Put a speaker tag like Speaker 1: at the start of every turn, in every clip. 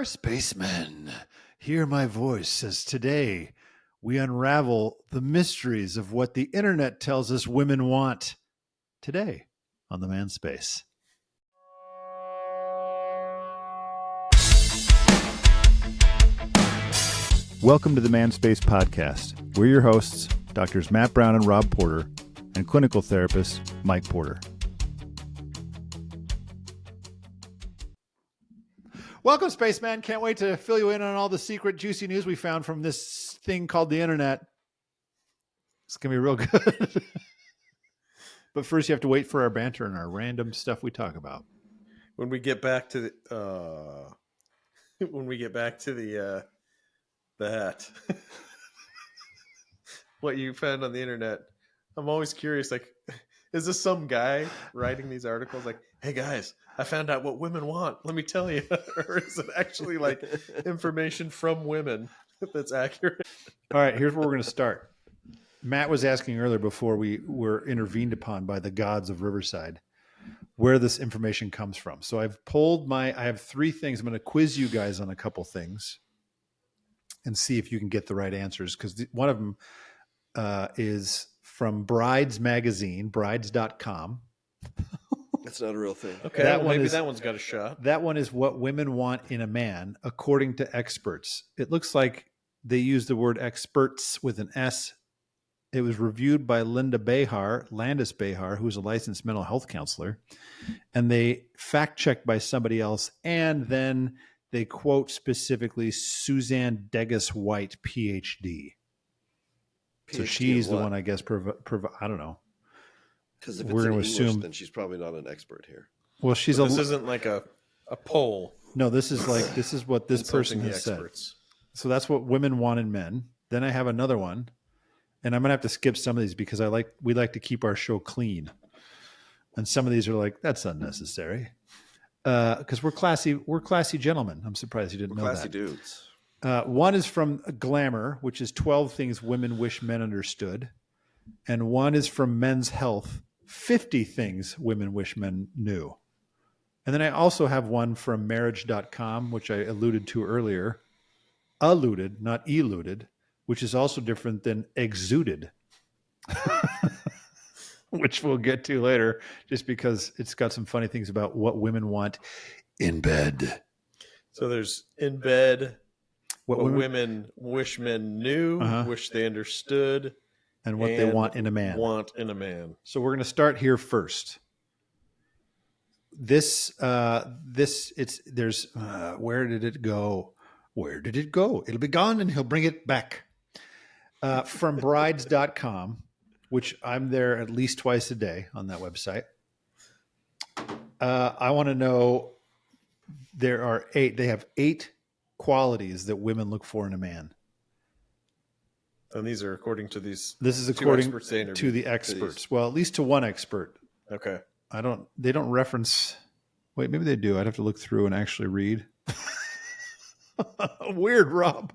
Speaker 1: Spacemen, hear my voice as today we unravel the mysteries of what the internet tells us women want. Today on the Man Space. Welcome to the Man Space Podcast. We're your hosts, Doctors Matt Brown and Rob Porter, and clinical therapist Mike Porter. Welcome, Spaceman. Can't wait to fill you in on all the secret, juicy news we found from this thing called the internet. It's going to be real good. But first, you have to wait for our banter and our random stuff we talk about.
Speaker 2: When we get back to the, that, what you found on the internet, I'm always curious. Like, is this some guy writing these articles? Like, hey guys, I found out what women want. Let me tell you. Or is it actually like information from women that's accurate?
Speaker 1: All right, here's where we're going to start. Matt was asking earlier before we were intervened upon by the gods of Riverside where this information comes from. So I have three things. I'm going to quiz you guys on a couple things and see if you can get the right answers. Because one of them is from Brides Magazine, brides.com.
Speaker 3: That's not a real thing.
Speaker 2: Okay, that one's got a shot.
Speaker 1: That one is what women want in a man, according to experts. It looks like they use the word experts with an S. It was reviewed by Landis Behar, who's a licensed mental health counselor, and they fact-checked by somebody else, and then they quote specifically Suzanne Degas-White, PhD. So she's the one, I guess, I don't know.
Speaker 3: Because if it's in English, then she's probably not an expert here.
Speaker 1: Well, this
Speaker 2: isn't like a poll.
Speaker 1: No, this is what this person has said. So that's what women want in men. Then I have another one, and I'm gonna have to skip some of these because we like to keep our show clean, and some of these are like that's unnecessary because we're classy gentlemen. I'm surprised you didn't know that.
Speaker 3: Classy dudes.
Speaker 1: One is from Glamour, which is 12 things women wish men understood, and one is from Men's Health, 50 things women wish men knew. And then I also have one from marriage.com, which I alluded to earlier. Alluded, not eluded, which is also different than exuded, which we'll get to later, just because it's got some funny things about what women want in bed.
Speaker 2: So there's in bed, what women wish men knew, wish they understood,
Speaker 1: and what they want in a man. So we're going to start here first. Where did it go? Where did it go? It'll be gone and he'll bring it back. From brides.com, which I'm there at least twice a day on that website. I want to know, they have 8 qualities that women look for in a man.
Speaker 2: And these are according to these.
Speaker 1: This is according to the experts. Well, at least to one expert.
Speaker 2: Okay.
Speaker 1: They don't reference. Wait, maybe they do. I'd have to look through and actually read. Weird, Rob.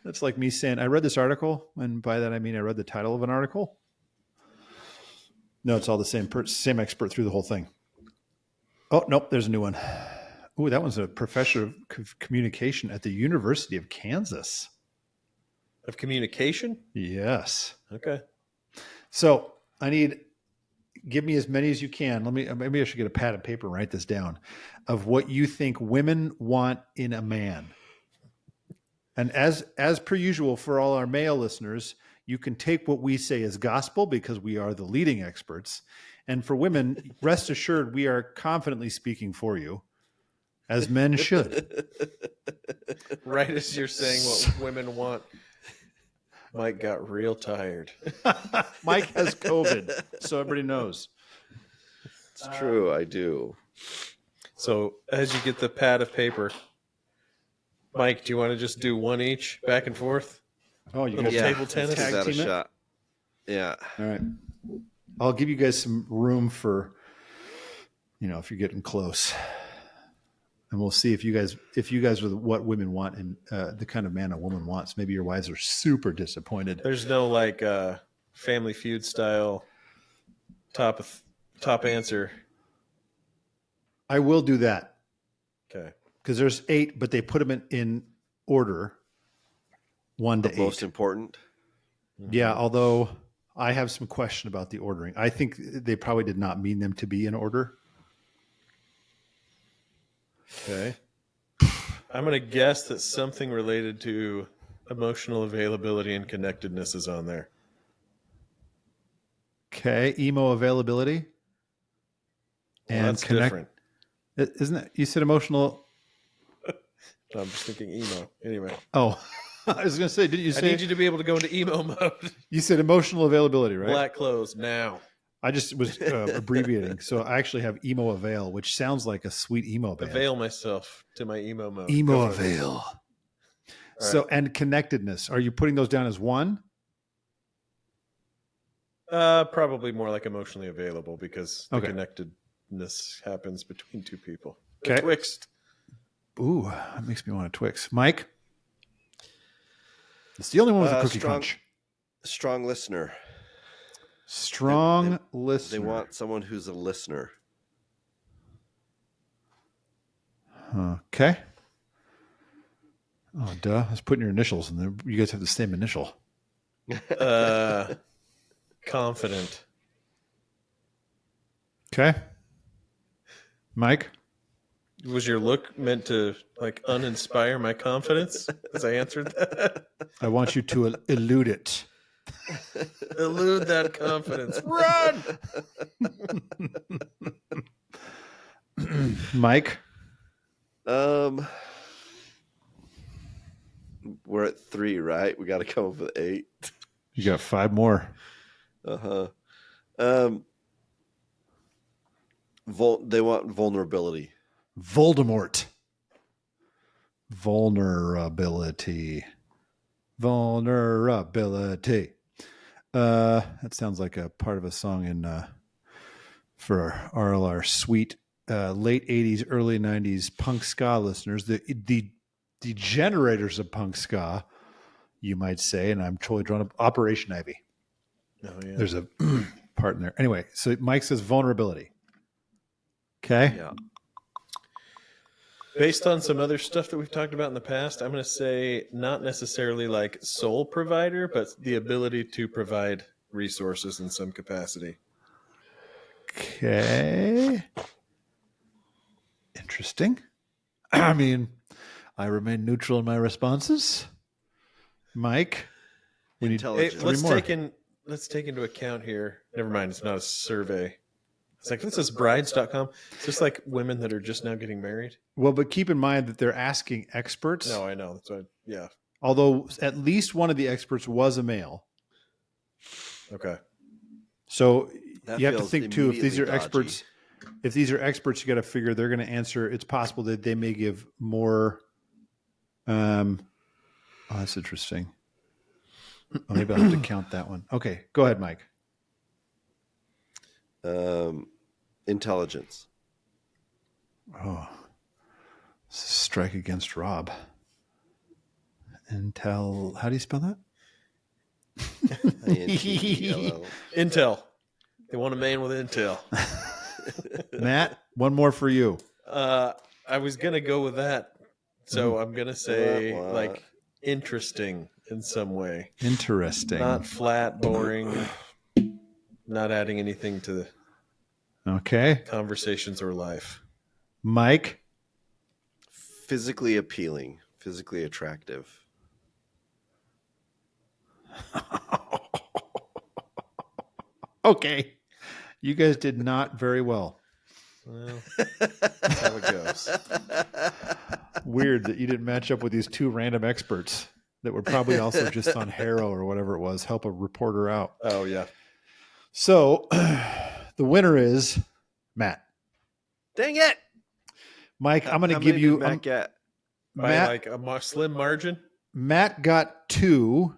Speaker 1: That's like me saying, I read this article. And by that, I mean, I read the title of an article. No, it's all the same expert through the whole thing. Oh, nope. There's a new one. Ooh, that one's a professor of communication at the University of Kansas.
Speaker 2: Of communication?
Speaker 1: Yes.
Speaker 2: Okay.
Speaker 1: So give me as many as you can. Maybe I should get a pad of paper and write this down of what you think women want in a man. And as per usual for all our male listeners, you can take what we say as gospel because we are the leading experts. And for women, rest assured, we are confidently speaking for you, as men should.
Speaker 2: Right as you're saying what women want. Mike got real tired.
Speaker 1: Mike has COVID, so everybody knows.
Speaker 3: It's true, I do.
Speaker 2: So as you get the pad of paper, Mike, do you want to just do one each, back and forth?
Speaker 1: Oh, you
Speaker 2: got table tennis?
Speaker 3: Give that a shot. Yeah.
Speaker 1: All right. I'll give you guys some room for, if you're getting close. And we'll see if you guys are what women want and the kind of man a woman wants. Maybe your wives are super disappointed.
Speaker 2: There's no Family Feud style top answer.
Speaker 1: I will do that.
Speaker 2: Okay.
Speaker 1: Because there's 8, but they put them in order, 1 to 8.
Speaker 3: Most important.
Speaker 1: Yeah, although I have some question about the ordering. I think they probably did not mean them to be in order.
Speaker 2: Okay. I'm going to guess that something related to emotional availability and connectedness is on there.
Speaker 1: Okay, emo availability.
Speaker 2: Well, that's different.
Speaker 1: Isn't it? You said emotional.
Speaker 2: No, I'm just thinking emo. Anyway.
Speaker 1: Oh, I was going to say, didn't you say?
Speaker 2: I need you to be able to go into emo mode.
Speaker 1: You said emotional availability, right?
Speaker 2: Black clothes now.
Speaker 1: I just was abbreviating. So I actually have emo avail, which sounds like a sweet emo band.
Speaker 2: Avail myself to my emo mode.
Speaker 1: Emo avail. So, right. And connectedness. Are you putting those down as 1?
Speaker 2: Probably more like emotionally available because the connectedness happens between 2 people.
Speaker 1: Okay.
Speaker 2: Twixt.
Speaker 1: Ooh, that makes me want to Twix. Mike? It's the only one with a cookie crunch.
Speaker 3: Strong listener.
Speaker 1: Strong listener.
Speaker 3: They want someone who's a listener.
Speaker 1: Okay. Oh, duh. I was putting your initials, and you guys have the same initial.
Speaker 2: Confident.
Speaker 1: Okay. Mike?
Speaker 2: Was your look meant to like uninspire my confidence as I answered that?
Speaker 1: I want you to elude it.
Speaker 2: Elude that confidence. Run!
Speaker 1: Mike?
Speaker 3: We're at 3, right? We got to come up with 8.
Speaker 1: You got 5 more.
Speaker 3: They want vulnerability.
Speaker 1: Voldemort. Vulnerability. That sounds like a part of a song in for our sweet late 80s, early 90s punk ska listeners. The generators of punk ska, you might say, and I'm totally drawn up. Operation Ivy.
Speaker 2: Oh, yeah.
Speaker 1: There's a part in there. Anyway, so Mike says vulnerability. Okay.
Speaker 3: Yeah.
Speaker 2: Based on some other stuff that we've talked about in the past, I'm going to say not necessarily like sole provider, but the ability to provide resources in some capacity.
Speaker 1: Okay. Interesting. I mean, I remain neutral in my responses. Mike, we need
Speaker 2: let's take into account here. Never mind, it's not a survey. It's like, this is brides.com. It's just like women that are just now getting married.
Speaker 1: Well, but keep in mind that they're asking experts.
Speaker 2: No, I know. That's why, yeah.
Speaker 1: Although at least one of the experts was a male.
Speaker 2: Okay.
Speaker 1: So you have to think too, if these are
Speaker 3: dodgy.
Speaker 1: experts, you got to figure they're going to answer. It's possible that they may give more. That's interesting. Well, maybe I'll have to count that one. Okay, go ahead, Mike.
Speaker 3: Intelligence.
Speaker 1: Oh, strike against Rob. How do you spell that?
Speaker 3: INTELL.
Speaker 2: Intel. They want a man with intel.
Speaker 1: Matt, one more for you.
Speaker 2: I was going to go with that. So I'm going to say like interesting in some way.
Speaker 1: Interesting.
Speaker 2: Not flat, boring, not adding anything to the conversations or life.
Speaker 1: Mike?
Speaker 3: Physically appealing, physically attractive.
Speaker 1: Okay. You guys did not very well.
Speaker 2: Well, that's how it goes.
Speaker 1: Weird that you didn't match up with these 2 random experts that were probably also just on Harrow or whatever it was, help a reporter out.
Speaker 2: Oh, yeah.
Speaker 1: So the winner is Matt.
Speaker 3: Dang it.
Speaker 1: Mike, I'm going to give you
Speaker 3: Matt get?
Speaker 2: By like a slim margin? Matt
Speaker 1: got 2,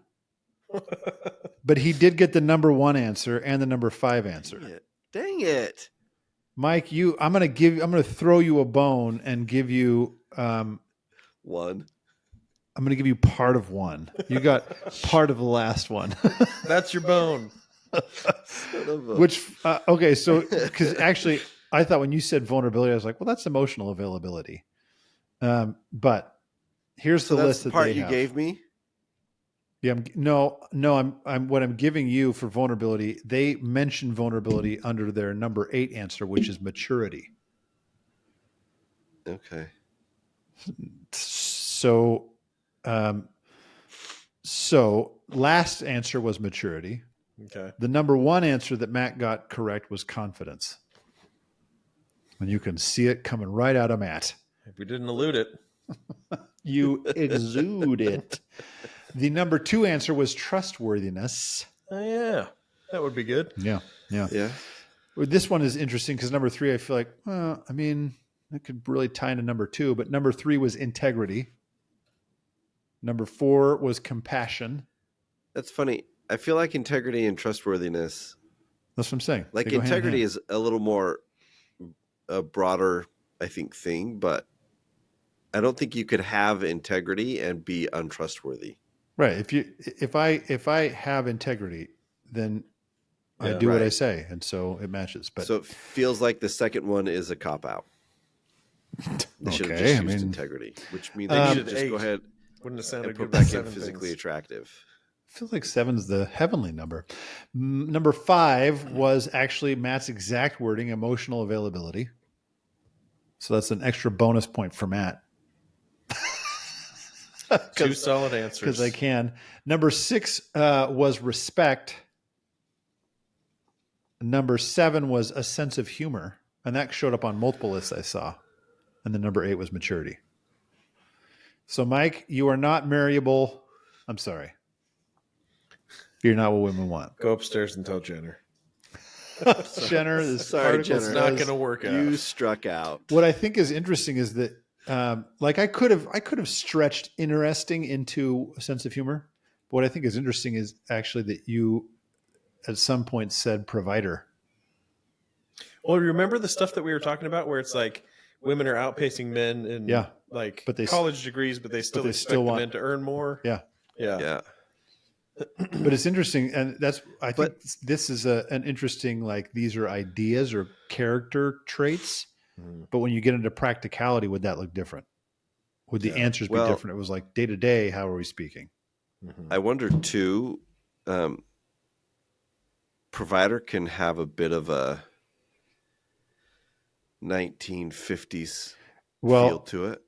Speaker 1: but he did get the number 1 answer and the number 5 answer.
Speaker 3: Dang it.
Speaker 1: Mike, I'm going to throw you a bone and give you
Speaker 3: 1.
Speaker 1: I'm going to give you part of 1. You got part of the last one.
Speaker 2: That's your bone.
Speaker 1: Which okay, so because actually I thought when you said vulnerability, I was like, well, that's emotional availability. But here's
Speaker 3: So
Speaker 1: the
Speaker 3: that's
Speaker 1: list
Speaker 3: the
Speaker 1: that
Speaker 3: part
Speaker 1: they
Speaker 3: you
Speaker 1: have.
Speaker 3: gave me.
Speaker 1: Yeah, I'm what I'm giving you for vulnerability. They mention vulnerability under their number 8 answer, which is maturity.
Speaker 3: Okay.
Speaker 1: So, last answer was maturity.
Speaker 2: Okay.
Speaker 1: The number 1 answer that Matt got correct was confidence. And you can see it coming right out of Matt.
Speaker 2: If we didn't elude it.
Speaker 1: You exude it. The number 2 answer was trustworthiness.
Speaker 2: Oh, yeah. That would be good.
Speaker 1: Yeah.
Speaker 3: Yeah.
Speaker 1: This one is interesting because number 3, I feel like, that could really tie into number 2, but number 3 was integrity. Number 4 was compassion.
Speaker 3: That's funny. I feel like integrity and trustworthiness.
Speaker 1: That's what I'm saying.
Speaker 3: Like integrity is a little more a broader, I think, thing, but I don't think you could have integrity and be untrustworthy.
Speaker 1: Right. If I have integrity, then I do what I say, and so it matches. But
Speaker 3: so it feels like the second one is a cop out. They should have just used integrity, which means they should just go ahead.
Speaker 2: Wouldn't have sounded
Speaker 3: good.
Speaker 2: Back
Speaker 3: in physically attractive.
Speaker 1: I feel like 7's the heavenly number. Number 5 was actually Matt's exact wording: emotional availability. So that's an extra bonus point for Matt.
Speaker 2: 2 solid answers.
Speaker 1: Because I can. Number 6 was respect. Number 7 was a sense of humor. And that showed up on multiple lists I saw. And then number 8 was maturity. So, Mike, you are not marryable. I'm sorry. You're not what women want.
Speaker 2: Go upstairs and tell Jenner.
Speaker 1: Jenner,
Speaker 2: this article is not going to work out.
Speaker 3: You struck out.
Speaker 1: What I think is interesting is that, I could have stretched interesting into a sense of humor. But what I think is interesting is actually that you, at some point, said provider.
Speaker 2: Well, remember the stuff that we were talking about, where it's like women are outpacing men in but they college degrees, but they still expect want men to earn more.
Speaker 1: Yeah.
Speaker 2: But
Speaker 1: it's interesting, and I think this is an interesting, like, these are ideas or character traits. But when you get into practicality, would that look different? Would the answers be different? It was like day to day, how are we speaking?
Speaker 3: I wonder too, provider can have a bit of a 1950s feel to it.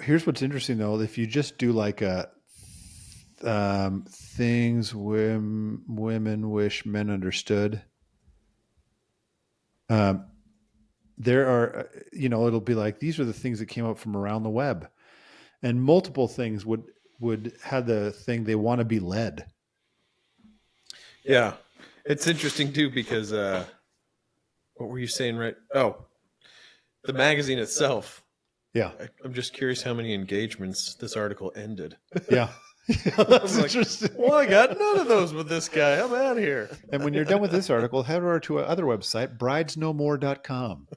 Speaker 1: Here's what's interesting though. If you just do like a things women wish men understood, there are, it'll be like, these are the things that came up from around the web, and multiple things would have the thing they want to be led.
Speaker 2: Yeah. It's interesting too, because what were you saying? Right. Oh, the magazine itself.
Speaker 1: Yeah.
Speaker 2: I'm just curious how many engagements this article ended.
Speaker 1: Yeah. That's
Speaker 2: interesting. Well, I got none of those with this guy. I'm out of here.
Speaker 1: And when you're done with this article, head over to our other website, bridesnomore.com.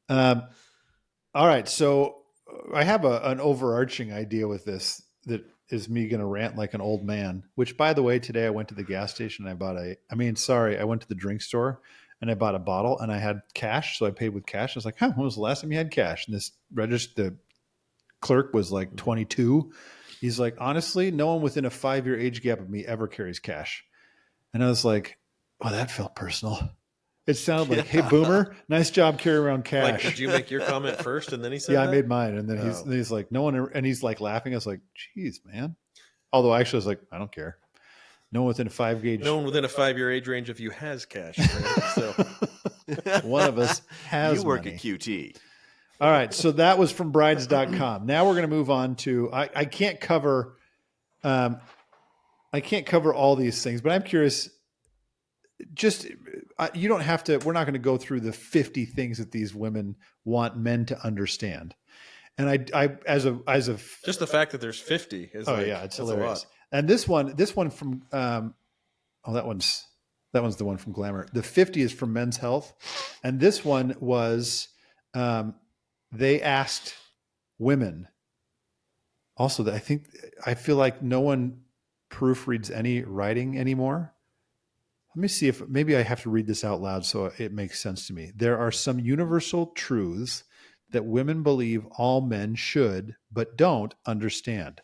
Speaker 1: All right. So I have an overarching idea with this that is me going to rant like an old man, which, by the way, today I went to the gas station and I went to the drink store and I bought a bottle and I had cash. So I paid with cash. I was like, when was the last time you had cash? And the clerk was like 22. He's like, honestly, no one within a 5-year age gap of me ever carries cash. And I was like, oh, that felt personal. It sounded like, hey, boomer, nice job carrying around cash.
Speaker 2: Like, did you make your comment first and then he said
Speaker 1: that?
Speaker 2: I
Speaker 1: made mine. And then he's like, no one, and he's like laughing. I was like, geez, man. Although actually I was like, I don't care. No one within a
Speaker 2: 5-year age range of you has cash. Right? So
Speaker 1: one of us has
Speaker 3: You work
Speaker 1: money.
Speaker 3: at QT.
Speaker 1: All right. So that was from brides.com. Now we're going to move on to, I can't cover all these things, but I'm curious, you don't have to, we're not going to go through the 50 things that these women want men to understand. And I as a
Speaker 2: just the fact that there's 50 is
Speaker 1: it's hilarious. And this one from, that one's the one from Glamour. The 50 is from Men's Health. And this one was, they asked women also that I feel like no one proofreads any writing anymore. Let me see if maybe I have to read this out loud so it makes sense to me. There are some universal truths that women believe all men should, but don't understand.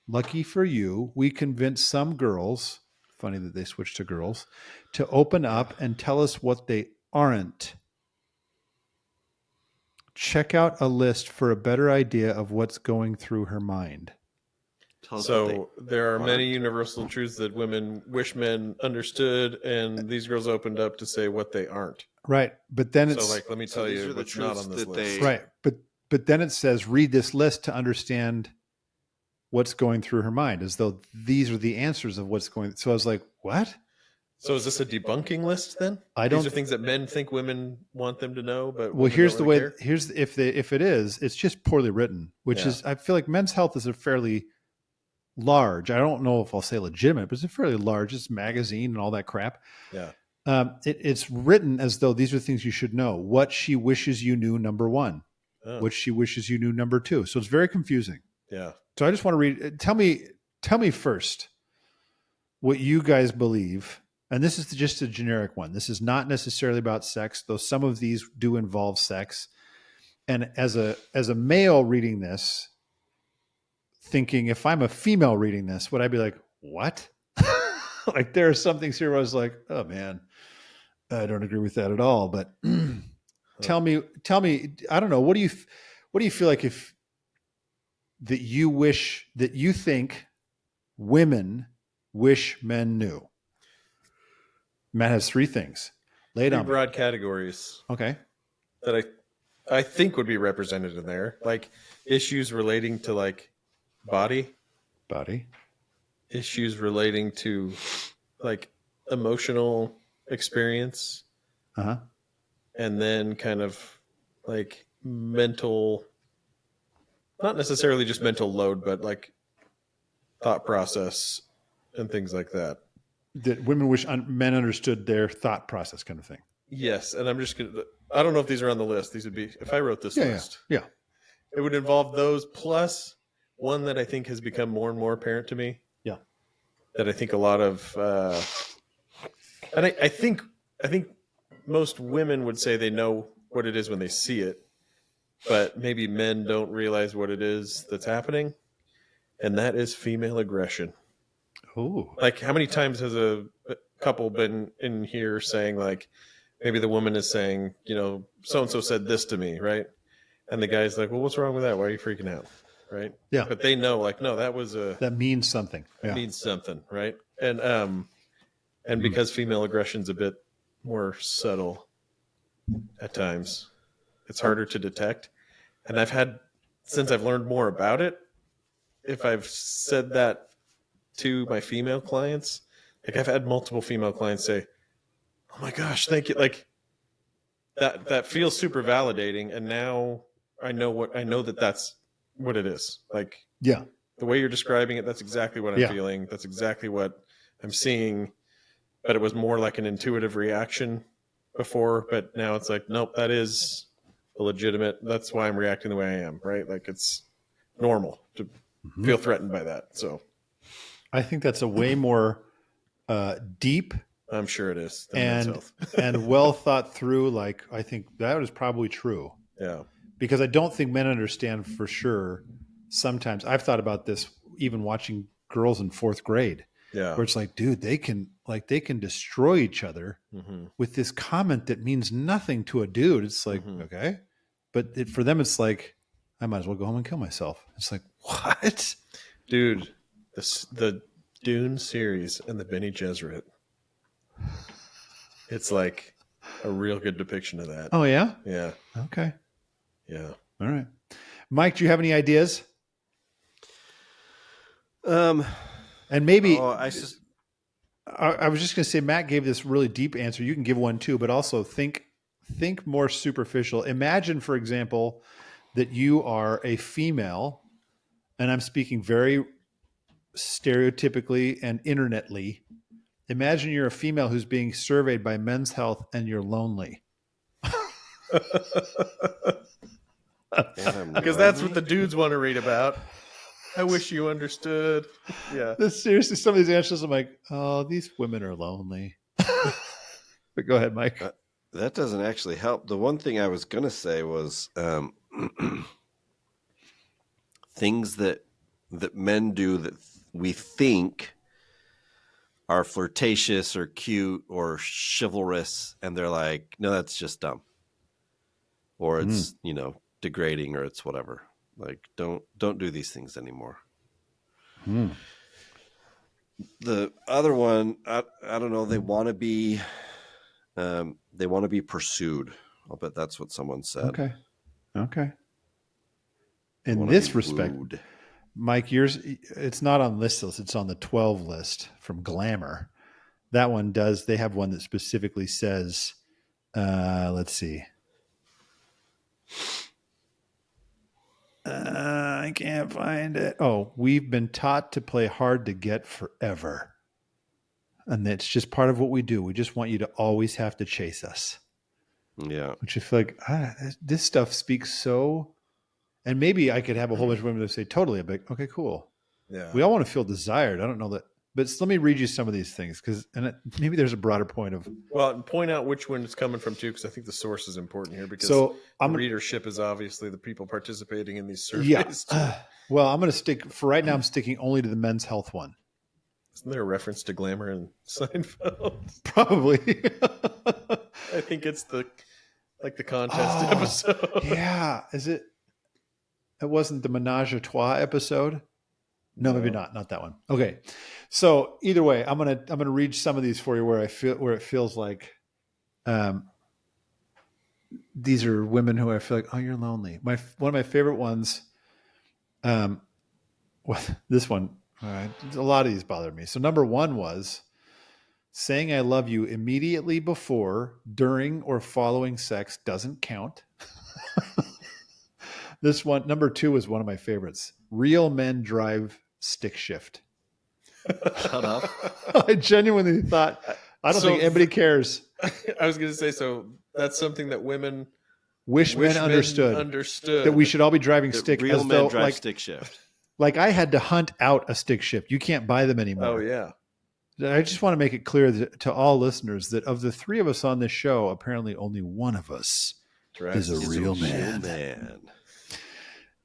Speaker 1: Lucky for you, we convinced some girls, funny that they switched to girls, to open up and tell us what they aren't. Check out a list for a better idea of what's going through her mind.
Speaker 3: Tell us what
Speaker 2: So there are many
Speaker 3: aren't.
Speaker 2: universal truths that women wish men understood, and these girls opened up to say what they aren't.
Speaker 1: Right. But then it's
Speaker 2: So, like, let me tell
Speaker 3: these
Speaker 2: you
Speaker 3: are the
Speaker 2: what's not
Speaker 3: truths
Speaker 2: on this
Speaker 3: that
Speaker 2: list.
Speaker 3: they-
Speaker 1: right. But then it says read this list to understand what's going through her mind, as though these are the answers of what's going. So I was like, what?
Speaker 2: So is this a debunking list then?
Speaker 1: I
Speaker 2: These
Speaker 1: don't-
Speaker 2: are things that men think women want them to know, but
Speaker 1: Well,
Speaker 2: women
Speaker 1: here's
Speaker 2: don't
Speaker 1: the
Speaker 2: really
Speaker 1: way.
Speaker 2: care?
Speaker 1: Here's if it is, it's just poorly written. Which
Speaker 2: Yeah.
Speaker 1: is, I feel like Men's Health is a fairly large. I don't know if I'll say legitimate, but it's a fairly large. It's a magazine and all that crap.
Speaker 2: Yeah.
Speaker 1: It's written as though these are things you should know. What she wishes you knew, number one.
Speaker 2: Oh,
Speaker 1: What she wishes you knew, number two. So it's very confusing.
Speaker 2: yeah.
Speaker 1: So I just want to read. Tell me first what you guys believe. And this is just a generic one. This is not necessarily about sex, though some of these do involve sex. And as a male reading this, thinking if I'm a female reading this, would I be like, what? Like there are some things here where I was like, oh man, I don't agree with that at all. But tell me, I don't know. What do you feel like if that you think women wish men knew? Matt has three things. Lay it
Speaker 2: Three
Speaker 1: on me.
Speaker 2: broad categories
Speaker 1: Okay.
Speaker 2: that I think would be represented in there, like issues relating to like body,
Speaker 1: Body.
Speaker 2: issues relating to like emotional experience,
Speaker 1: Uh-huh.
Speaker 2: and then kind of like mental, not necessarily just mental load, but like thought process and things like that.
Speaker 1: That women wish men understood their thought process, kind of thing.
Speaker 2: Yes, and I'm just gonna. I don't know if these are on the list. These would be if I wrote this list.
Speaker 1: Yeah.
Speaker 2: It would involve those plus one that I think has become more and more apparent to me.
Speaker 1: Yeah.
Speaker 2: That I think a lot of, and I think most women would say they know what it is when they see it, but maybe men don't realize what it is that's happening, and that is female aggression.
Speaker 1: Oh.
Speaker 2: Like, how many times has a couple been in here saying, like, maybe the woman is saying, you know, so and so said this to me, right? And the guy's like, well, what's wrong with that? Why are you freaking out? Right?
Speaker 1: Yeah.
Speaker 2: But they know, like, no, that was
Speaker 1: That means something. Yeah.
Speaker 2: means something, right? And because female aggression's a bit more subtle at times, it's harder to detect. And I've had, since I've learned more about it, if I've said that to my female clients, like I've had multiple female clients say, oh my gosh, thank you. Like that feels super validating. And now I know that that's what it is. Like
Speaker 1: Yeah.
Speaker 2: the way you're describing it, that's exactly what I'm
Speaker 1: Yeah.
Speaker 2: feeling. That's exactly what I'm seeing. But it was more like an intuitive reaction before. But now it's like, nope, that is a legitimate. That's why I'm reacting the way I am. Right? Like it's normal to feel threatened by that. So
Speaker 1: I think that's a way more deep
Speaker 2: I'm sure it is. than men's
Speaker 1: and
Speaker 2: health.
Speaker 1: and well thought through. Like I think that is probably true
Speaker 2: Yeah.
Speaker 1: because I don't think men understand for sure. Sometimes I've thought about this even watching girls in fourth grade,
Speaker 2: Yeah.
Speaker 1: where it's like, dude, they can destroy each other
Speaker 2: Mm-hmm.
Speaker 1: with this comment that means nothing to a dude. It's like,
Speaker 2: Mhm.
Speaker 1: okay, but for them, it's like, I might as well go home and kill myself. It's like, what?
Speaker 2: Dude, the Dune series and the Bene Gesserit. It's like a real good depiction of that.
Speaker 1: Oh yeah,
Speaker 2: Yeah.
Speaker 1: okay,
Speaker 2: Yeah.
Speaker 1: all right. Mike, do you have any ideas? And maybe
Speaker 3: Oh, I just
Speaker 1: I was just going to say, Matt gave this really deep answer. You can give one too, but also think more superficial. Imagine, for example, that you are a female, and I'm speaking very stereotypically and internetly. Imagine you're a female who's being surveyed by Men's Health and you're lonely.
Speaker 2: Because that's what the dudes want to read about. I wish you understood. Yeah.
Speaker 1: Seriously, some of these answers, I'm like, oh, these women are lonely. But go ahead, Mike.
Speaker 3: That doesn't actually help. The one thing I was going to say was things that men do that we think are flirtatious or cute or chivalrous, and they're like, no, that's just dumb, or it's degrading, or it's whatever. Like, don't do these things anymore. The other one, I don't know. They want to be pursued. I'll bet that's what someone said.
Speaker 1: Okay. In this respect, wooed. Mike, yours, it's not on this list. It's on the 12 list from Glamour. That one does. They have one that specifically says, let's see. I can't find it. Oh, we've been taught to play hard to get forever. And that's just part of what we do. We just want you to always have to chase us.
Speaker 3: Yeah.
Speaker 1: Which I feel like, this stuff speaks so... And maybe I could have a whole bunch of women that say, totally. I'd be like, okay, cool.
Speaker 2: Yeah.
Speaker 1: We all want to feel desired. I don't know that. But let me read you some of these things, because maybe there's a broader point of...
Speaker 2: Well, point out which one it's coming from, too, because I think the source is important here, because readership is obviously the people participating in these surveys.
Speaker 1: Yeah. Well, I'm going to stick... For right now, I'm sticking only to the men's health one.
Speaker 2: Isn't there a reference to Glamour and Seinfeld?
Speaker 1: Probably.
Speaker 2: I think it's the contest episode.
Speaker 1: Yeah. Is it... It wasn't the Menage a Trois episode? No, maybe not. Not that one. Okay. So either way, I'm gonna read some of these for you where it feels like these are women who I feel like, oh, you're lonely. One of my favorite ones, this one, a lot of these bothered me. So number one was saying I love you immediately before, during, or following sex doesn't count. This one, number two, is one of my favorites. Real men drive stick shift.
Speaker 3: Shut up.
Speaker 1: I genuinely thought, I don't think anybody cares.
Speaker 2: I was going to say, so that's something that women
Speaker 1: wish men understood. That we should all be driving stick.
Speaker 3: Real men drive stick shift.
Speaker 1: Like I had to hunt out a stick shift. You can't buy them anymore.
Speaker 2: Oh, yeah.
Speaker 1: I just want to make it clear to all listeners that of the three of us on this show, apparently only one of us is a real man.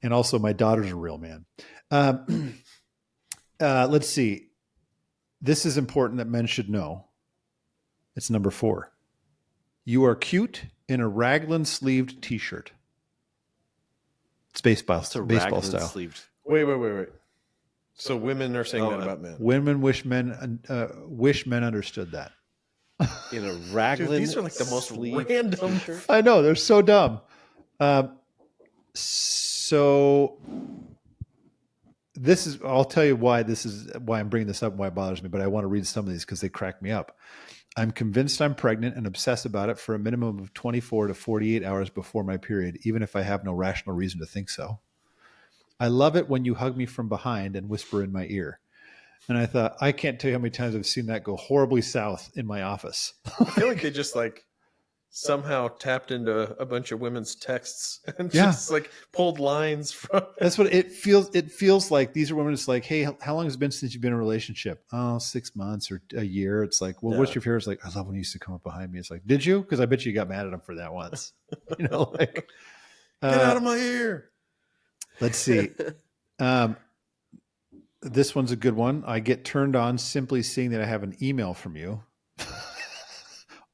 Speaker 1: And also my daughter's a real man. Let's see. This is important that men should know. It's number 4. You are cute in a raglan sleeved t-shirt. It's baseball style.
Speaker 2: Sleeved. Wait. So women are saying that about men.
Speaker 1: Women wish men understood that.
Speaker 3: In a raglan.
Speaker 2: Dude, these are like the most random.
Speaker 1: I know, they're so dumb. So this is, I'll tell you why I'm bringing this up and why it bothers me, but I want to read some of these because they crack me up. I'm convinced I'm pregnant and obsess about it for a minimum of 24 to 48 hours before my period, even if I have no rational reason to think so. I love it when you hug me from behind and whisper in my ear. And I thought, I can't tell you how many times I've seen that go horribly south in my office.
Speaker 2: I feel like they just somehow tapped into a bunch of women's texts and just pulled lines from it.
Speaker 1: That's what it feels. It feels like these are women. It's like, hey, how long has it been since you've been in a relationship? Oh, 6 months or a year. It's like, well, what's your favorite? It's like, I love when he used to come up behind me. It's like, did you? Because I bet you got mad at him for that once. Get
Speaker 2: out of my ear.
Speaker 1: Let's see. This one's a good one. I get turned on simply seeing that I have an email from you.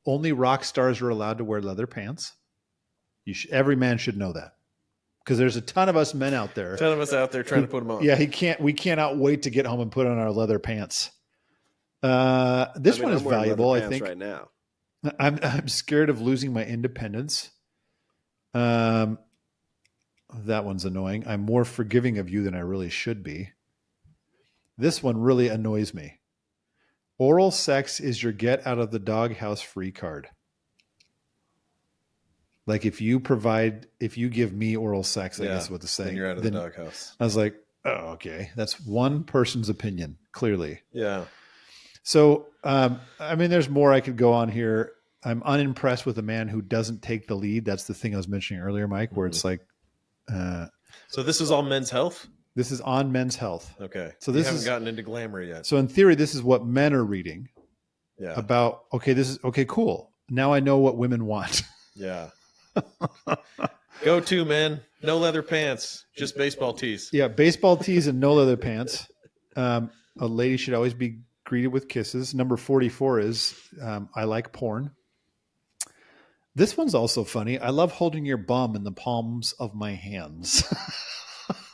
Speaker 1: Only rock stars are allowed to wear leather pants. Every man should know that, because there's a ton of us men out there.
Speaker 2: Trying to put them on.
Speaker 1: Yeah, we cannot wait to get home and put on our leather pants. This one is valuable, I think.
Speaker 3: Right now,
Speaker 1: I'm scared of losing my independence. That one's annoying. I'm more forgiving of you than I really should be. This one really annoys me. Oral sex is your get out of the doghouse free card. Like if you give me oral sex, I guess what the saying.
Speaker 2: Then you're out of the doghouse.
Speaker 1: I was like, oh, okay. That's one person's opinion, clearly.
Speaker 2: Yeah.
Speaker 1: So, there's more I could go on here. I'm unimpressed with a man who doesn't take the lead. That's the thing I was mentioning earlier, Mike, where it's like.
Speaker 2: So this is all men's health?
Speaker 1: This is on men's health.
Speaker 2: Okay.
Speaker 1: So this
Speaker 2: haven't gotten into glamour yet.
Speaker 1: So in theory, this is what men are reading.
Speaker 2: Yeah.
Speaker 1: About, okay, cool. Now I know what women want.
Speaker 2: Yeah. Go to, man. No leather pants, just baseball tees.
Speaker 1: Yeah, baseball tees and no leather pants. A lady should always be greeted with kisses. Number 44 is I like porn. This one's also funny. I love holding your bum in the palms of my hands.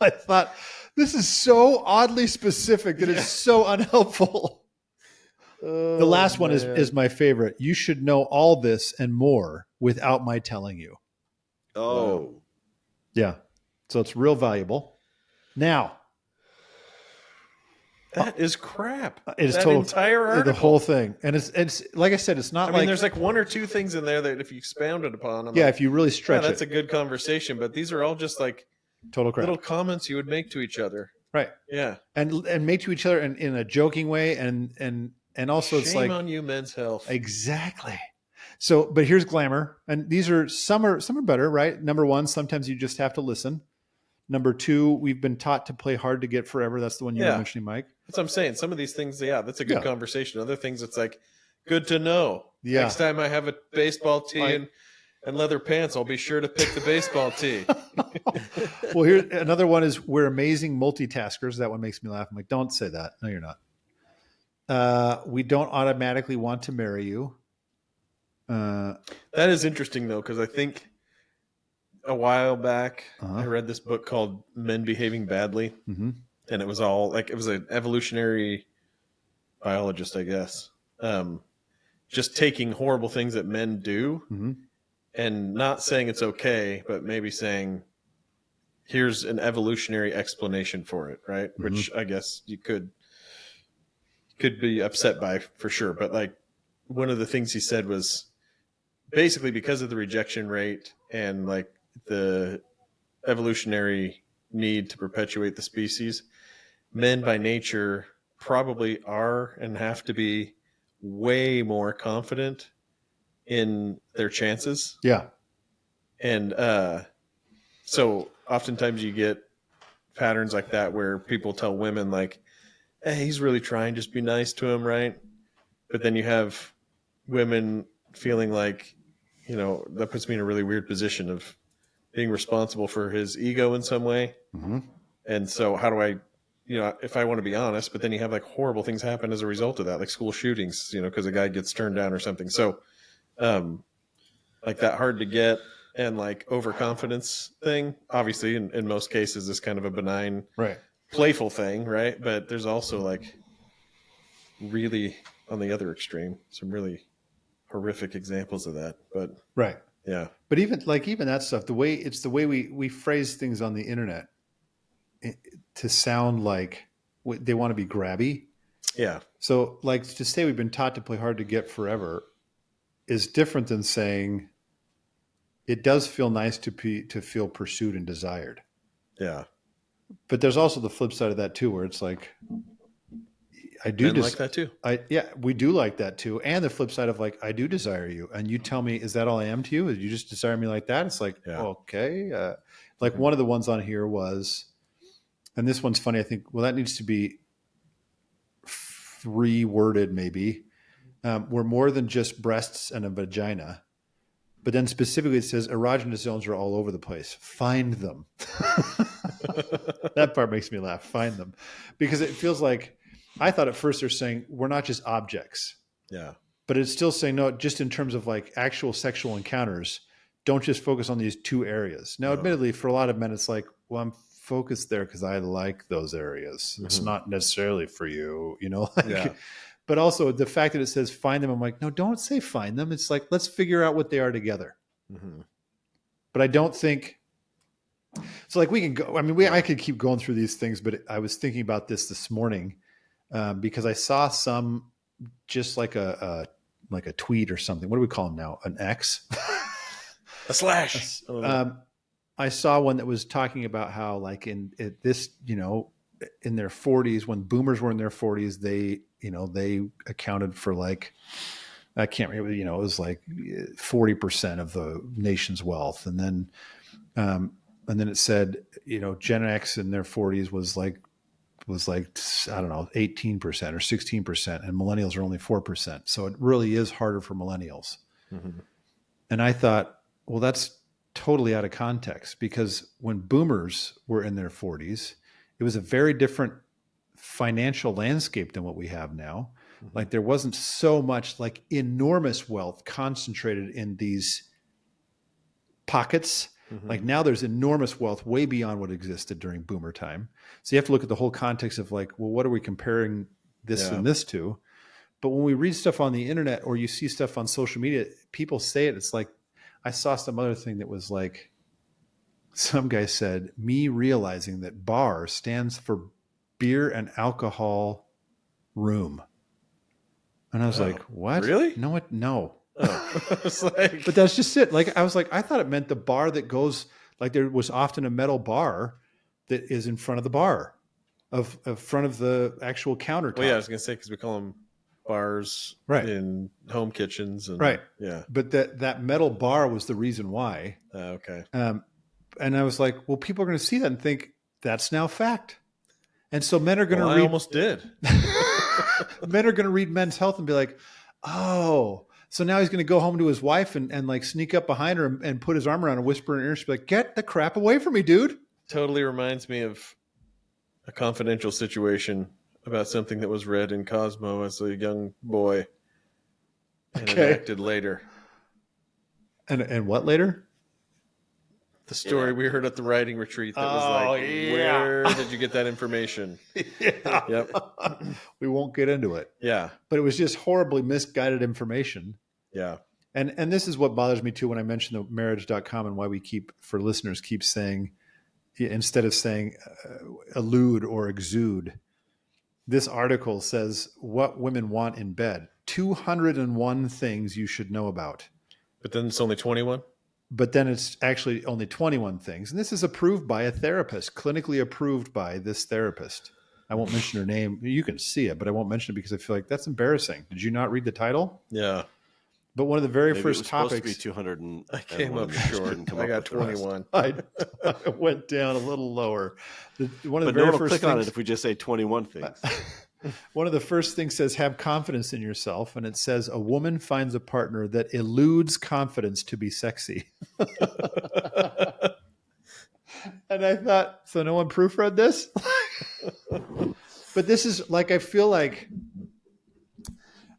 Speaker 1: I thought this is so oddly specific that it's so unhelpful.
Speaker 2: Oh,
Speaker 1: The last one is my favorite. You should know all this and more without my telling you.
Speaker 3: Oh,
Speaker 1: Yeah. So it's real valuable. Now,
Speaker 2: that is crap.
Speaker 1: it is
Speaker 2: that
Speaker 1: total,
Speaker 2: entire article.
Speaker 1: the whole thing. And it's like I said, it's not
Speaker 2: I mean, there's like one or two things in there that if you expounded upon, I'm
Speaker 1: if you really stretch
Speaker 2: that's
Speaker 1: it,
Speaker 2: a good conversation. But these are all just like
Speaker 1: total crap.
Speaker 2: little comments you would make to each other.
Speaker 1: Right.
Speaker 2: Yeah.
Speaker 1: And make to each other in a joking way and also it's
Speaker 2: Shame
Speaker 1: like
Speaker 2: on you, Men's Health.
Speaker 1: exactly. So, but here's glamour, and these are some are better, right? Number one, sometimes you just have to listen. Number two, we've been taught to play hard to get forever. That's the one you were mentioning, Mike.
Speaker 2: That's what I'm saying. Some of these things, that's a good
Speaker 1: Yeah.
Speaker 2: conversation. Other things, it's like good to know.
Speaker 1: Yeah.
Speaker 2: Next time I have a baseball tee and leather pants, I'll be sure to pick the baseball tee.
Speaker 1: Well, here another one is we're amazing multitaskers. That one makes me laugh. I'm like, don't say that. No, you're not. We don't automatically want to marry you.
Speaker 2: That is interesting though, because I think a while back
Speaker 1: Uh-huh.
Speaker 2: I read this book called Men Behaving Badly,
Speaker 1: Mm-hmm.
Speaker 2: and it was all like it was an evolutionary biologist, I guess, just taking horrible things that men do
Speaker 1: Mm-hmm.
Speaker 2: and not saying it's okay, but maybe saying here's an evolutionary explanation for it, right?
Speaker 1: Mm-hmm.
Speaker 2: Which I guess you could be upset by for sure, but like one of the things he said was basically because of the rejection rate and like the evolutionary need to perpetuate the species, men by nature probably are and have to be way more confident in their chances.
Speaker 1: Yeah.
Speaker 2: And so oftentimes you get patterns like that where people tell women like, hey, he's really trying, just be nice to him, right? But then you have women feeling like, that puts me in a really weird position of being responsible for his ego in some way.
Speaker 1: Mm-hmm.
Speaker 2: And so how do I, if I want to be honest, but then you have like horrible things happen as a result of that, like school shootings, because a guy gets turned down or something. So like that hard to get and like overconfidence thing, obviously in most cases is kind of a benign,
Speaker 1: Right.
Speaker 2: playful thing, right? But there's also like really on the other extreme, some really horrific examples of that. But
Speaker 1: Right.
Speaker 2: yeah.
Speaker 1: But even that stuff, the way we phrase things on the internet to sound like they want to be grabby.
Speaker 2: Yeah.
Speaker 1: So like to say we've been taught to play hard to get forever is different than saying it does feel nice to feel pursued and desired.
Speaker 2: Yeah.
Speaker 1: But there's also the flip side of that too, where it's like, I do
Speaker 2: like that too.
Speaker 1: We do like that too. And the flip side of like, I do desire you. And you tell me, is that all I am to you? You just desire me like that? It's like, okay. Like one of the ones on here was, and this one's funny. I think, well, that needs to be reworded maybe. We're more than just breasts and a vagina. But then specifically it says erogenous zones are all over the place. Find them. That part makes me laugh. Find them. Because it feels like, I thought at first they're saying we're not just objects.
Speaker 2: Yeah.
Speaker 1: But it's still saying, no, just in terms of like actual sexual encounters, don't just focus on these two areas. Now, admittedly, for a lot of men, it's like, well, I'm focused there because I like those areas. It's not necessarily for you, But also the fact that it says find them, I'm like, no, don't say find them. It's like, let's figure out what they are together.
Speaker 2: Mm-hmm.
Speaker 1: But I don't think, so like we can go, I mean, I could keep going through these things, but I was thinking about this morning because I saw some just like a tweet or something. What do we call them now? An X?
Speaker 2: A slash.
Speaker 1: I saw one that was talking about how like in their 40s, when boomers were in their 40s, they accounted for like, I can't remember, it was like 40% of the nation's wealth. And then it said, Gen X in their 40s was like, I don't know, 18% or 16%, and millennials are only 4%. So it really is harder for millennials.
Speaker 2: Mm-hmm.
Speaker 1: And I thought, well, that's totally out of context, because when boomers were in their 40s, it was a very different financial landscape than what we have now.
Speaker 2: Mm-hmm.
Speaker 1: Like there wasn't so much like enormous wealth concentrated in these pockets.
Speaker 2: Mm-hmm.
Speaker 1: Like now there's enormous wealth way beyond what existed during boomer time. So you have to look at the whole context of like, well, what are we comparing this and this to? But when we read stuff on the internet or you see stuff on social media, people say it. It's like, I saw some other thing that was like, some guy said, me realizing that bar stands for beer and alcohol room. And I was like, what?
Speaker 2: Really?
Speaker 1: No, no.
Speaker 2: Oh. It's like...
Speaker 1: But that's just it. Like, I was like, I thought it meant the bar that goes, like there was often a metal bar that is in front of the bar, of front of the actual countertop.
Speaker 2: Well, yeah, I was going to say, because we call them bars in home kitchens. And,
Speaker 1: right.
Speaker 2: Yeah.
Speaker 1: But that metal bar was the reason why.
Speaker 2: Okay.
Speaker 1: And I was like, well, people are going to see that and think that's now fact. And so men are going to read.
Speaker 2: I almost did.
Speaker 1: Men are going to read Men's Health and be like, oh, so now he's going to go home to his wife and like sneak up behind her and put his arm around her, whisper in her ear. She'll be like, get the crap away from me, dude.
Speaker 2: Totally reminds me of a confidential situation about something that was read in Cosmo as a young boy and enacted later. And
Speaker 1: what later?
Speaker 2: The story we heard at the writing retreat that was like, where did you get that information?
Speaker 1: Yeah.
Speaker 2: Yep.
Speaker 1: We won't get into it.
Speaker 2: Yeah.
Speaker 1: But it was just horribly misguided information.
Speaker 2: Yeah.
Speaker 1: And this is what bothers me too when I mention the marriage.com and why we keep saying, instead of saying allude or exude, this article says what women want in bed. 201 things you should know about.
Speaker 2: But then it's only 21?
Speaker 1: But then it's actually only 21 things. And this is approved by a therapist, clinically approved by this therapist. I won't mention her name. You can see it, but I won't mention it because I feel like that's embarrassing. Did you not read the title?
Speaker 2: Yeah.
Speaker 1: But one of the very first
Speaker 3: supposed
Speaker 1: topics.
Speaker 3: To be 200 and
Speaker 2: I came up short. I got 21.
Speaker 1: I went down a little lower. One of the
Speaker 3: but
Speaker 1: very
Speaker 3: no one will
Speaker 1: first
Speaker 3: click
Speaker 1: things,
Speaker 3: on it if we just say 21 things.
Speaker 1: One of the first things says have confidence in yourself, and it says a woman finds a partner that eludes confidence to be sexy. And I thought, so no one proofread this? But this is like, I feel like,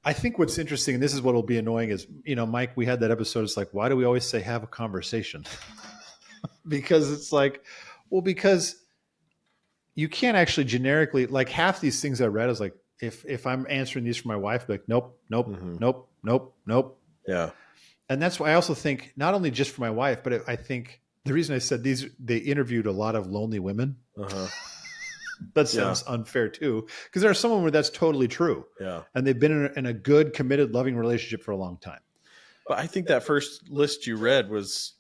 Speaker 1: I think what's interesting, and this is what will be annoying, is, Mike, we had that episode. It's like, why do we always say have a conversation? Because it's like, well, because you can't actually generically, like half these things I read is like, if I'm answering these for my wife, I'd be like, nope, nope.
Speaker 2: Yeah.
Speaker 1: And that's why I also think, not only just for my wife, but I think the reason I said they interviewed a lot of lonely women.
Speaker 2: Uh-huh.
Speaker 1: That sounds unfair too, because there are some women where that's totally true.
Speaker 2: Yeah. And
Speaker 1: they've been in a good, committed, loving relationship for a long time.
Speaker 2: But I think that first list you read was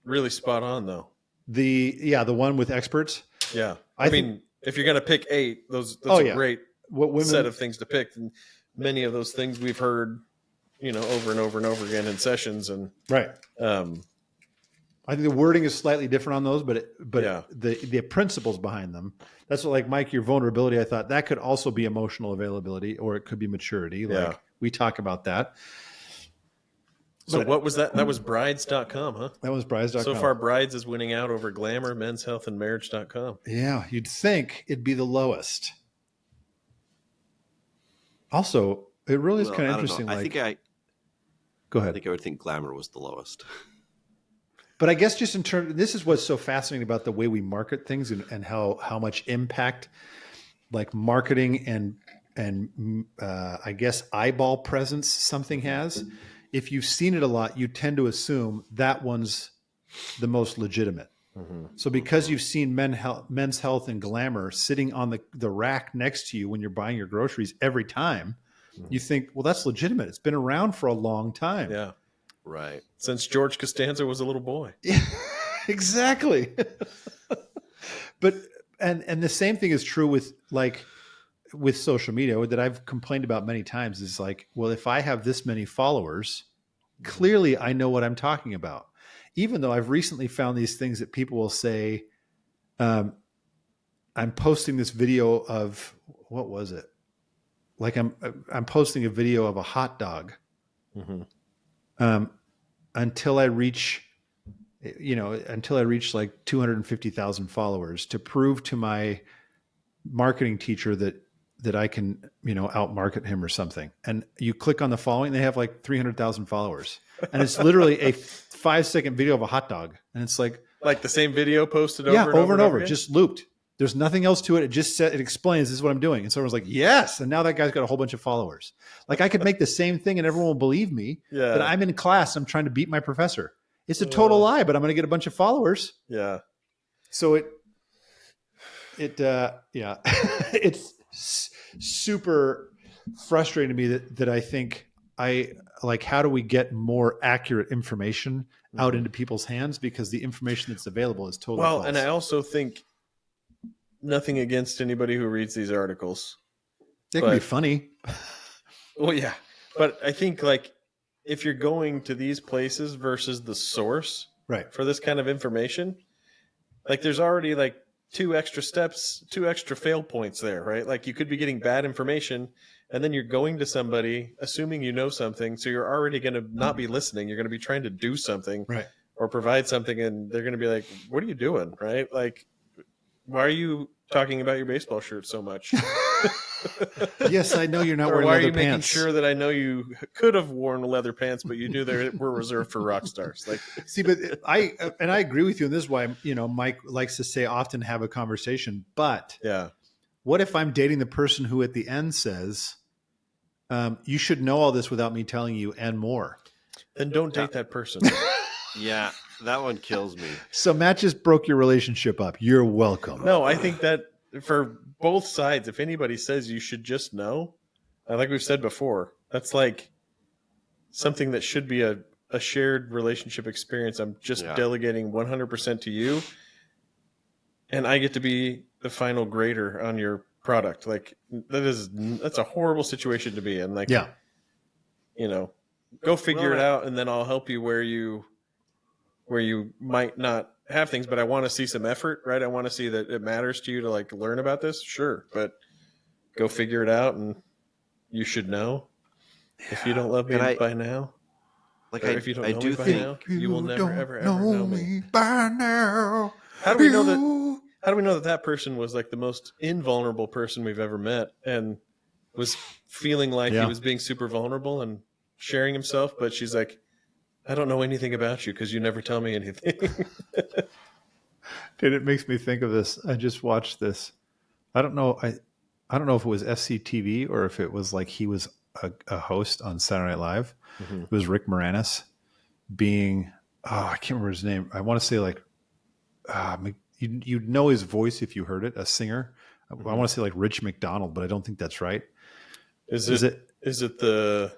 Speaker 2: really spot on, though.
Speaker 1: The one with experts.
Speaker 2: Yeah. I mean, if you're going to pick 8, that's a great set of things to pick. And many of those things we've heard, over and over and over again in sessions. And
Speaker 1: right. I think the wording is slightly different on those, but the principles behind them. That's what, like, Mike, your vulnerability, I thought that could also be emotional availability, or it could be maturity. Like we talk about that.
Speaker 2: So what was that? That was brides.com, huh?
Speaker 1: That was brides.com.
Speaker 2: So far, Brides is winning out over Glamour, Men's Health, and Marriage.com.
Speaker 1: Yeah, you'd think it'd be the lowest. Also, it really is kind of interesting.
Speaker 3: Go ahead. I think I would think Glamour was the lowest.
Speaker 1: But I guess just in terms, this is what's so fascinating about the way we market things and how much impact, like marketing and I guess eyeball presence something has. If you've seen it a lot, you tend to assume that one's the most legitimate. Mm-hmm. So because you've seen Men's Health and Glamour sitting on the rack next to you when you're buying your groceries every time, you think, well, that's legitimate. It's been around for a long time.
Speaker 2: Yeah.
Speaker 3: Right.
Speaker 2: Since George Costanza was a little boy.
Speaker 1: Yeah, exactly. But and the same thing is true with social media that I've complained about many times is like, well, if I have this many followers, clearly I know what I'm talking about. Even though I've recently found these things that people will say, I'm posting this video of, what was it? Like I'm posting a video of a hot dog until I reach until I reached like 250,000 followers to prove to my marketing teacher that I can, outmarket him or something. And you click on the following, they have like 300,000 followers. And it's literally a 5-second video of a hot dog. And it's like
Speaker 2: the same video posted
Speaker 1: over and over,
Speaker 2: again?
Speaker 1: just looped. There's nothing else to it. It just said, it explains, this is what I'm doing. And so I was like, yes. And now that guy's got a whole bunch of followers. Like I could make the same thing and everyone will believe me that I'm in class. I'm trying to beat my professor. It's a total lie, but I'm going to get a bunch of followers.
Speaker 2: Yeah.
Speaker 1: So it's super frustrating to me that I think how do we get more accurate information out into people's hands, because the information that's available is totally false.
Speaker 2: And I also think, nothing against anybody who reads these articles.
Speaker 1: They can be funny.
Speaker 2: Well, yeah. But I think if you're going to these places versus the source
Speaker 1: right
Speaker 2: for this kind of information, there's already 2 extra steps, 2 extra fail points there, right? You could be getting bad information and then you're going to somebody assuming you know something. So you're already going to not be listening. You're going to be trying to do something
Speaker 1: right
Speaker 2: or provide something. And they're going to be like, what are you doing? Right? Why are you talking about your baseball shirt so much?
Speaker 1: Yes, I know you're not
Speaker 2: or
Speaker 1: wearing
Speaker 2: why are
Speaker 1: leather
Speaker 2: you making
Speaker 1: pants.
Speaker 2: sure that I know you could have worn leather pants, but you knew they were reserved for rock stars?
Speaker 1: See, but I agree with you, and this is why Mike likes to say often have a conversation. But
Speaker 2: yeah,
Speaker 1: what if I'm dating the person who at the end says, "You should know all this without me telling you and more"?
Speaker 2: Then don't date that person.
Speaker 3: Yeah, that one kills me.
Speaker 1: So Matt just broke your relationship up. You're welcome.
Speaker 2: No, I think that for both sides, if anybody says you should just know, like we've said before, that's something that should be a shared relationship experience. I'm just delegating 100% to you, and I get to be the final grader on your product. That's a horrible situation to be in. Go figure it out, and then I'll help you where you might not have things, but I want to see some effort, right? I want to see that it matters to you to learn about this. Sure. But go figure it out, and you should know. If you don't love me by now, if you don't know me by now, you will never, ever know me
Speaker 1: by now.
Speaker 2: How do we know that person was the most invulnerable person we've ever met and was feeling like he was being super vulnerable and sharing himself, but she's like, I don't know anything about you because you never tell me anything.
Speaker 1: Dude, it makes me think of this. I just watched this. I don't know. I don't know if it was FCTV or if it was he was a host on Saturday Night Live. Mm-hmm. It was Rick Moranis being, I can't remember his name. I want to say you'd know his voice if you heard it, a singer. Mm-hmm. I want to say Rich McDonald, but I don't think that's right.
Speaker 2: Is it the,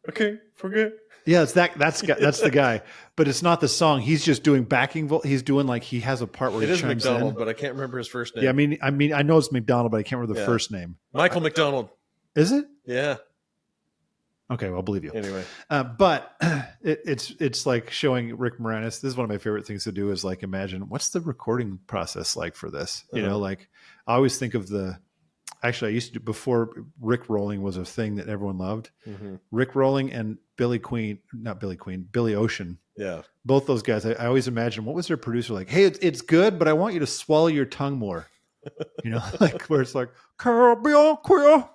Speaker 2: okay, forget.
Speaker 1: Yeah, it's that's the guy, but it's not the song. He's just doing backing vocal. He's doing he has a part where
Speaker 2: it
Speaker 1: he
Speaker 2: is
Speaker 1: chimes
Speaker 2: McDonald,
Speaker 1: in.
Speaker 2: but I can't remember his first name.
Speaker 1: Yeah, I know it's McDonald, but I can't remember the first name.
Speaker 2: Michael McDonald.
Speaker 1: Is it?
Speaker 2: Yeah.
Speaker 1: Okay, well, I'll believe you.
Speaker 2: Anyway,
Speaker 1: but it's showing Rick Moranis. This is one of my favorite things to do is imagine what's the recording process like for this. You know, I always think of Actually, I used to do before Rick rolling was a thing that everyone loved. Mm-hmm. Rick rolling and Billy Ocean.
Speaker 2: Yeah.
Speaker 1: Both those guys. I always imagine what was their producer like? Hey, it's good, but I want you to swallow your tongue more. Where it's Caribbean queer.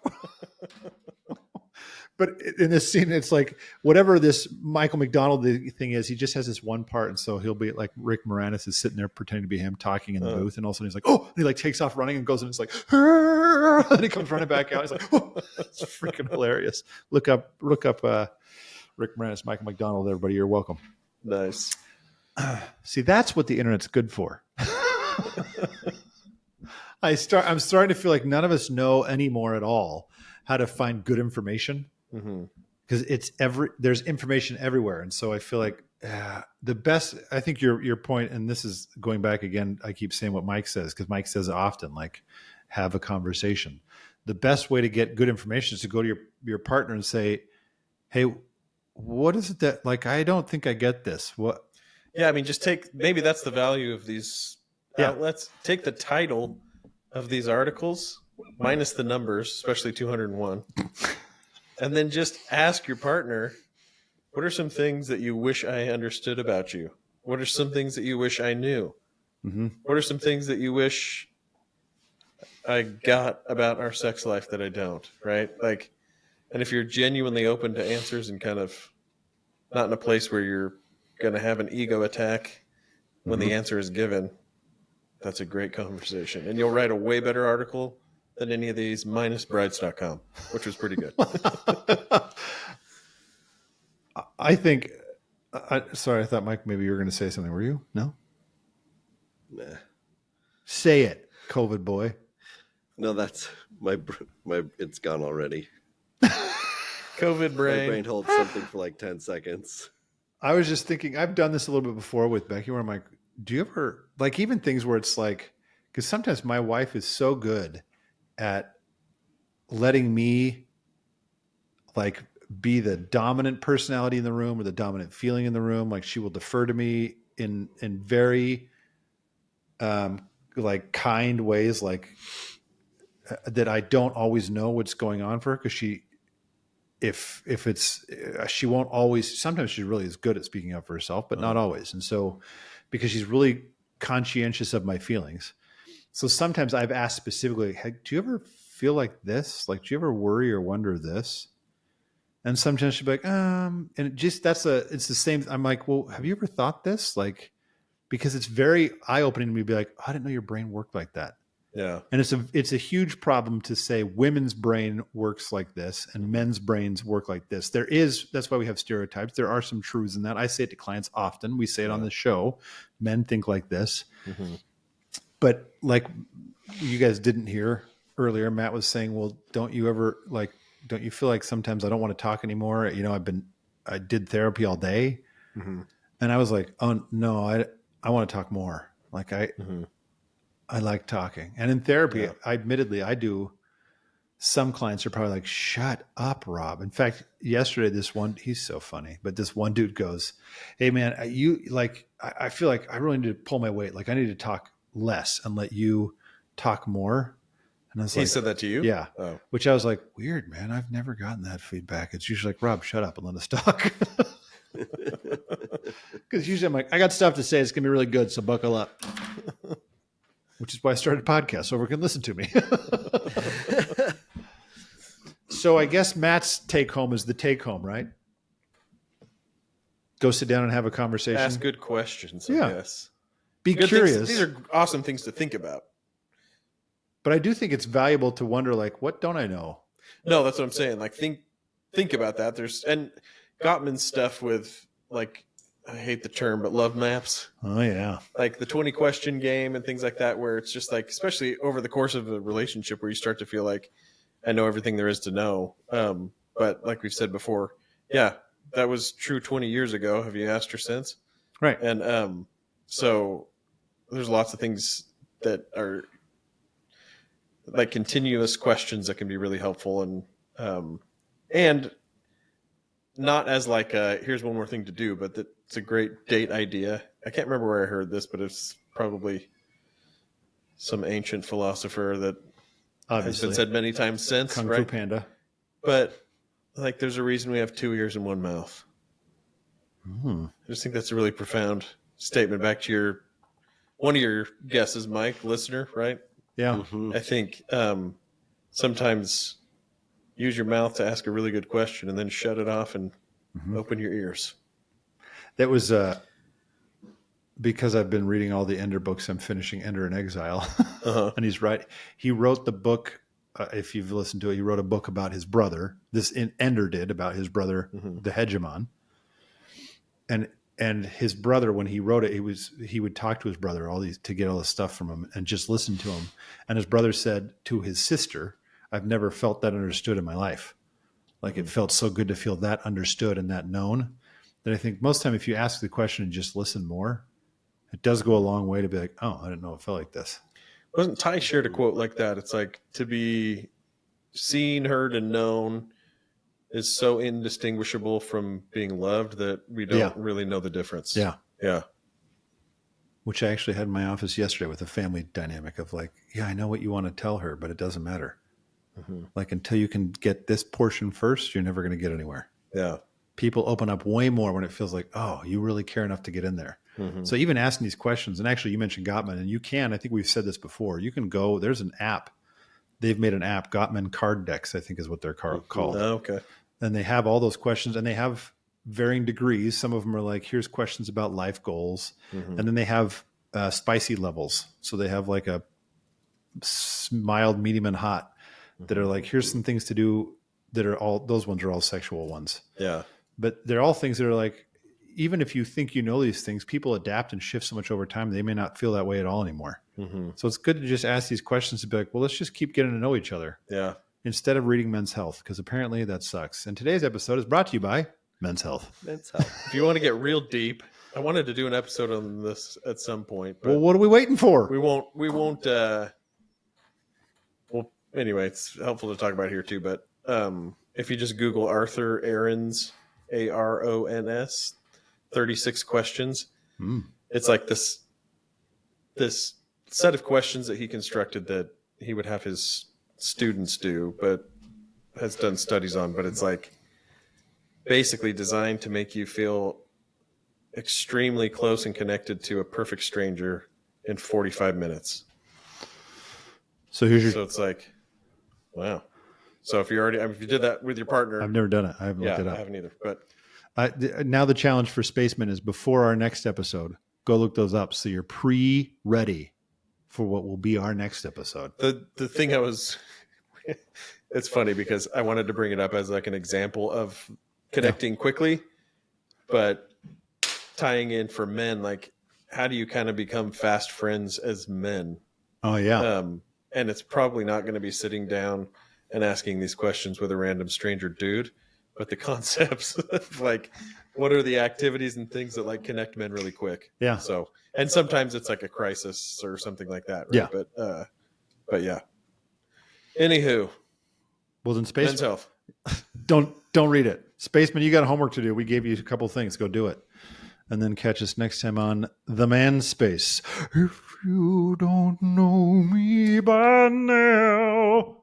Speaker 1: But in this scene, it's whatever this Michael McDonald thing is, he just has this one part. And so he'll be Rick Moranis is sitting there pretending to be him talking in the booth. And all of a sudden he's oh, and he takes off running and goes and it's and he comes running back out. He's oh, it's freaking hilarious. Look up Rick Moranis, Michael McDonald, everybody. You're welcome.
Speaker 2: Nice.
Speaker 1: See, that's what the internet's good for. I'm starting to feel like none of us know anymore at all how to find good information. Because there's information everywhere, and so I feel like the best. I think your point, and this is going back again. I keep saying what Mike says because Mike says it often, have a conversation. The best way to get good information is to go to your partner and say, "Hey, what is it that I don't think I get this." What?
Speaker 2: Yeah, I mean, just maybe that's the value of these outlets. Take the title of these articles minus the numbers, especially 201. And then just ask your partner, what are some things that you wish I understood about you? What are some things that you wish I knew?
Speaker 1: Mm-hmm.
Speaker 2: What are some things that you wish I got about our sex life that I don't, right? Like, and if you're genuinely open to answers and kind of not in a place where you're going to have an ego attack when the answer is given, that's a great conversation. And you'll write a way better article than any of these minusbrides.com, which was pretty good.
Speaker 1: I think. Sorry, I thought, Mike, maybe you were going to say something. Were you? No.
Speaker 3: Nah.
Speaker 1: Say it, COVID boy.
Speaker 3: No, that's my. It's gone already.
Speaker 2: COVID brain.
Speaker 3: My brain holds something for like 10 seconds.
Speaker 1: I was just thinking, I've done this a little bit before with Becky, where I'm like, do you ever, like, even things where it's like, because sometimes my wife is so good at letting me, like, be the dominant personality in the room or the dominant feeling in the room. Like, she will defer to me in very, like, kind ways, like, that I don't always know what's going on for her, because if it's she won't always, sometimes she really is good at speaking up for herself, but not always. And so, because she's really conscientious of my feelings, so sometimes I've asked specifically, hey, do you ever feel like this? Like, do you ever worry or wonder this? And sometimes she'll be like, and it just, it's the same. I'm like, well, have you ever thought this? Like, because it's very eye-opening to me to be like, oh, I didn't know your brain worked like that.
Speaker 2: Yeah.
Speaker 1: And it's a huge problem to say women's brain works like this and men's brains work like this. That's why we have stereotypes. There are some truths in that. I say it to clients often. We say it on the show. Men think like this. Mm-hmm. But like you guys didn't hear earlier, Matt was saying, well, don't you feel like sometimes I don't want to talk anymore? You know, I did therapy all day. Mm-hmm. And I was like, oh no, I want to talk more. Like I like talking. And in therapy, I do. Some clients are probably like, shut up, Rob. In fact, yesterday, he's so funny, but this one dude goes, hey man, I feel like I really need to pull my weight. Like I need to talk less and let you talk more. And I was
Speaker 2: He said that to you?
Speaker 1: Yeah.
Speaker 2: Oh.
Speaker 1: Which I was like, weird, man. I've never gotten that feedback. It's usually like, Rob, shut up and let us talk. Because usually I'm like, I got stuff to say. It's going to be really good. So buckle up. Which is why I started a podcast, so everyone can listen to me. So I guess Matt's take home is the take home, right? Go sit down and have a conversation.
Speaker 2: Ask good questions, I guess.
Speaker 1: Be
Speaker 2: good
Speaker 1: curious.
Speaker 2: These are awesome things to think about.
Speaker 1: But I do think it's valuable to wonder, like, what don't I know?
Speaker 2: No, that's what I'm saying. Like, think about that. And Gottman's stuff with, like, I hate the term, but love maps.
Speaker 1: Oh, yeah.
Speaker 2: Like the 20 question game and things like that, where it's just like, especially over the course of a relationship where you start to feel like I know everything there is to know. But like we've said before, yeah, that was true 20 years ago. Have you asked her since?
Speaker 1: Right.
Speaker 2: And so there's lots of things that are like continuous questions that can be really helpful and not as like here's one more thing to do, but it's a great date idea. I can't remember where I heard this, but it's probably some ancient philosopher that has been said many times since.
Speaker 1: Kung
Speaker 2: right?
Speaker 1: Fu Panda.
Speaker 2: But like, there's a reason we have 2 ears and 1 mouth.
Speaker 1: Mm-hmm.
Speaker 2: I just think that's a really profound statement. Back to one of your guesses, Mike, listener, right?
Speaker 1: Yeah.
Speaker 3: Mm-hmm.
Speaker 2: I think sometimes use your mouth to ask a really good question and then shut it off and open your ears.
Speaker 1: That was because I've been reading all the Ender books. I'm finishing Ender in Exile. And he wrote the book. If you've listened to it, he wrote a book about his brother. Ender did about his brother, the hegemon. And his brother, when he wrote it, he would talk to his brother to get all this stuff from him and just listen to him. And his brother said to his sister, I've never felt that understood in my life. Like it felt so good to feel that understood and that known, that I think most time if you ask the question and just listen more, it does go a long way to be like, oh, I didn't know it felt like this.
Speaker 2: Wasn't Ty shared a quote like that? It's like, to be seen, heard, and known is so indistinguishable from being loved that we don't really know the difference.
Speaker 1: Yeah.
Speaker 2: Yeah.
Speaker 1: Which I actually had in my office yesterday with a family dynamic of like, yeah, I know what you want to tell her, but it doesn't matter. Like until you can get this portion first, you're never going to get anywhere.
Speaker 2: Yeah.
Speaker 1: people open up way more when it feels like, oh, you really care enough to get in there.
Speaker 2: Mhm.
Speaker 1: So even asking these questions, and actually you mentioned Gottman, and you can, I think we've said this before, you can go, there's an app. They've made an app, Gottman card decks, I think is what they're called.
Speaker 2: Oh, okay.
Speaker 1: And they have all those questions, and they have varying degrees. Some of them are like, here's questions about life goals.
Speaker 2: Mhm.
Speaker 1: And then they have spicy levels. So they have like a mild, medium, and hot that are like, here's some things to do that are all, those ones are all sexual ones.
Speaker 2: Yeah.
Speaker 1: But they're all things that are like, even if you think you know these things, people adapt and shift so much over time, they may not feel that way at all anymore.
Speaker 2: Mhm.
Speaker 1: So it's good to just ask these questions to be like, well, let's just keep getting to know each other
Speaker 2: Yeah.
Speaker 1: instead of reading Men's Health, because apparently that sucks. And today's episode is brought to you by Men's Health.
Speaker 3: Men's Health.
Speaker 2: If you want to get real deep, I wanted to do an episode on this at some point, but
Speaker 1: Well, what are we waiting for?
Speaker 2: we won't. Well, anyway, it's helpful to talk about here too. But if you just Google Arthur Aarons, Arons, 36 questions, it's like this set of questions that he constructed that he would have his students do, but has done studies on. But it's like basically designed to make you feel extremely close and connected to a perfect stranger in 45 minutes.
Speaker 1: So here's your.
Speaker 2: So it's like, wow. So if you already, if you did that with your partner,
Speaker 1: I've never done it. I haven't looked it
Speaker 2: I
Speaker 1: up.
Speaker 2: haven't either. But
Speaker 1: Now the challenge for spacemen is before our next episode, go look those up so you're pre-ready for what will be our next episode.
Speaker 2: the thing I was, it's funny because I wanted to bring it up as like an example of connecting quickly, but tying in for men, like how do you kind of become fast friends as men?
Speaker 1: Oh yeah.
Speaker 2: And it's probably not going to be sitting down and asking these questions with a random stranger dude, but the concepts of like, what are the activities and things that like connect men really quick?
Speaker 1: Yeah.
Speaker 2: So, and sometimes it's like a crisis or something like that. Right?
Speaker 1: Yeah.
Speaker 2: But yeah. Anywho,
Speaker 1: Well, then
Speaker 2: Men's Health.
Speaker 1: don't read it. Spaceman, you got homework to do. We gave you a couple things. Go do it. And then catch us next time on The Man Space. If you don't know me by now.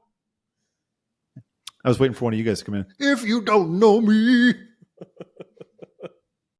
Speaker 1: I was waiting for one of you guys to come in. If you don't know me.